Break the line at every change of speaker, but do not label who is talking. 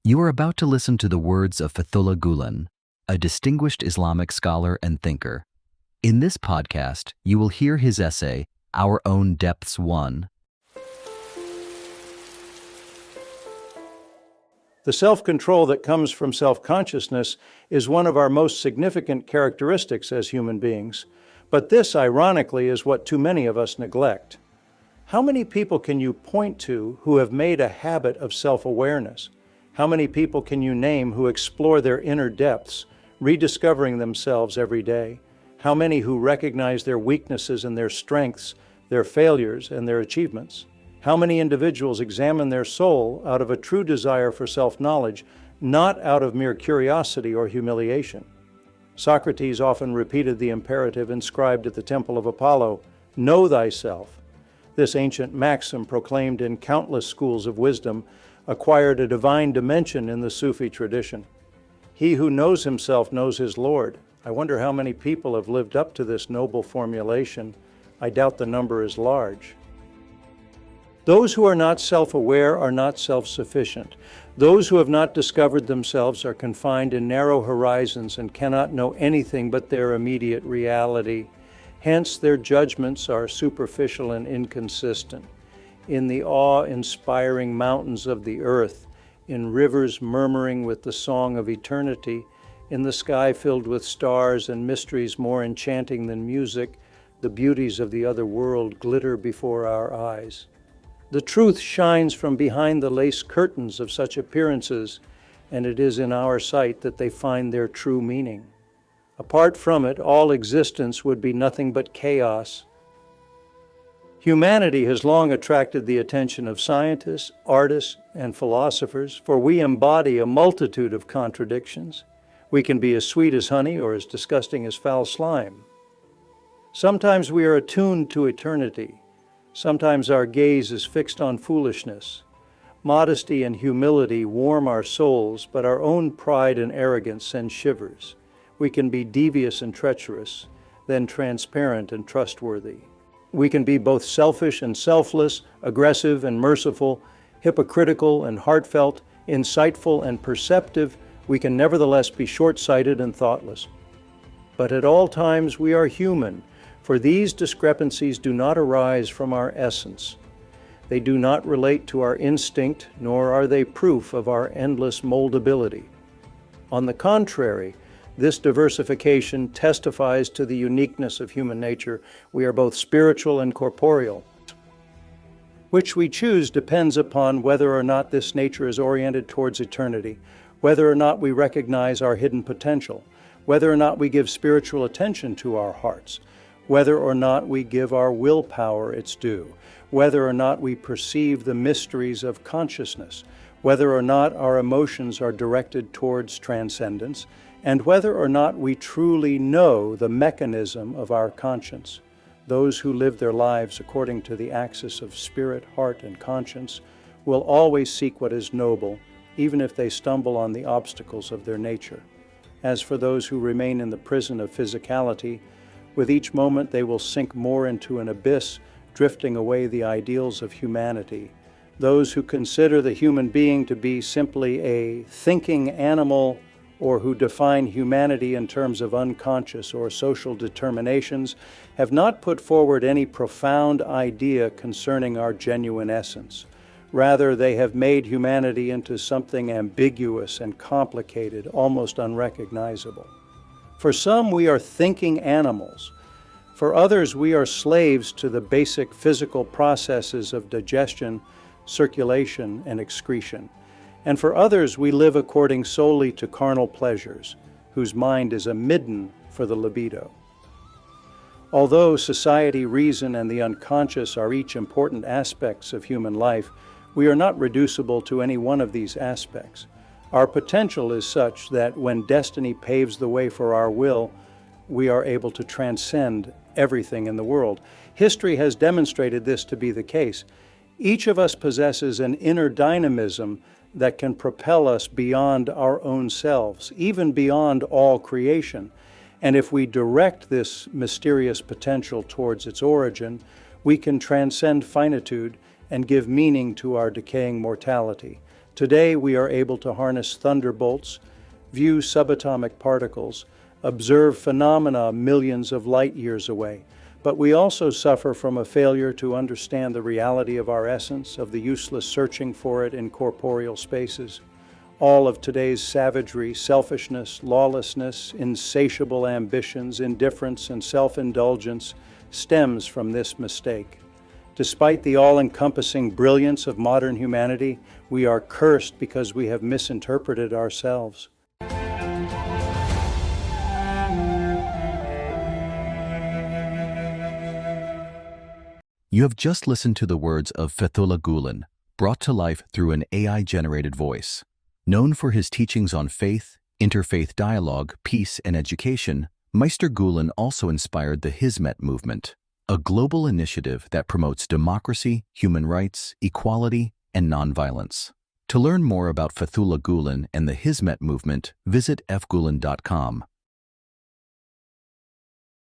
You are about to listen to the words of Fethullah Gulen, a distinguished Islamic scholar and thinker. In this podcast, you will hear his essay, Our Own Depths One.
The self-control that comes from self-consciousness is one of our most significant characteristics as human beings. But this, ironically, is what too many of us neglect. How many people can you point to who have made a habit of self-awareness? How many people can you name who explore their inner depths, rediscovering themselves every day? How many who recognize their weaknesses and their strengths, their failures and their achievements? How many individuals examine their soul out of a true desire for self-knowledge, not out of mere curiosity or humiliation? Socrates often repeated the imperative inscribed at the Temple of Apollo, "Know thyself." This ancient maxim, proclaimed in countless schools of wisdom, acquired a divine dimension in the Sufi tradition. He who knows himself knows his Lord. I wonder how many people have lived up to this noble formulation. I doubt the number is large. Those who are not self-aware are not self-sufficient. Those who have not discovered themselves are confined in narrow horizons and cannot know anything but their immediate reality. Hence, their judgments are superficial and inconsistent. In the awe-inspiring mountains of the earth, in rivers murmuring with the song of eternity, in the sky filled with stars and mysteries more enchanting than music, the beauties of the other world glitter before our eyes. The truth shines from behind the lace curtains of such appearances, and it is in our sight that they find their true meaning. Apart from it, all existence would be nothing but chaos. Humanity has long attracted the attention of scientists, artists, and philosophers, for we embody a multitude of contradictions. We can be as sweet as honey or as disgusting as foul slime. Sometimes we are attuned to eternity. Sometimes our gaze is fixed on foolishness. Modesty and humility warm our souls, but our own pride and arrogance send shivers. We can be devious and treacherous, then transparent and trustworthy. We can be both selfish and selfless, aggressive and merciful, hypocritical and heartfelt, insightful and perceptive. We can nevertheless be short-sighted and thoughtless. But at all times we are human, for these discrepancies do not arise from our essence. They do not relate to our instinct, nor are they proof of our endless moldability. On the contrary, this diversification testifies to the uniqueness of human nature. We are both spiritual and corporeal. Which we choose depends upon whether or not this nature is oriented towards eternity, whether or not we recognize our hidden potential, whether or not we give spiritual attention to our hearts, whether or not we give our willpower its due, whether or not we perceive the mysteries of consciousness, whether or not our emotions are directed towards transcendence, and whether or not we truly know the mechanism of our conscience. Those who live their lives according to the axis of spirit, heart, and conscience will always seek what is noble, even if they stumble on the obstacles of their nature. As for those who remain in the prison of physicality, with each moment they will sink more into an abyss, drifting away the ideals of humanity. Those who consider the human being to be simply a thinking animal, or who define humanity in terms of unconscious or social determinations, have not put forward any profound idea concerning our genuine essence. Rather, they have made humanity into something ambiguous and complicated, almost unrecognizable. For some, we are thinking animals. For others, we are slaves to the basic physical processes of digestion, circulation, and excretion. And for others, we live according solely to carnal pleasures, whose mind is a midden for the libido. Although society, reason, and the unconscious are each important aspects of human life, we are not reducible to any one of these aspects. Our potential is such that when destiny paves the way for our will, we are able to transcend everything in the world. History has demonstrated this to be the case. Each of us possesses an inner dynamism that can propel us beyond our own selves, even beyond all creation. And if we direct this mysterious potential towards its origin, we can transcend finitude and give meaning to our decaying mortality. Today, we are able to harness thunderbolts, view subatomic particles, observe phenomena millions of light years away. But we also suffer from a failure to understand the reality of our essence, of the useless searching for it in corporeal spaces. All of today's savagery, selfishness, lawlessness, insatiable ambitions, indifference, and self-indulgence stems from this mistake. Despite the all-encompassing brilliance of modern humanity, we are cursed because we have misinterpreted ourselves.
You have just listened to the words of Fethullah Gulen, brought to life through an AI-generated voice. Known for his teachings on faith, interfaith dialogue, peace, and education, Meister Gulen also inspired the Hizmet movement, a global initiative that promotes democracy, human rights, equality, and nonviolence. To learn more about Fethullah Gulen and the Hizmet movement, visit fgulen.com.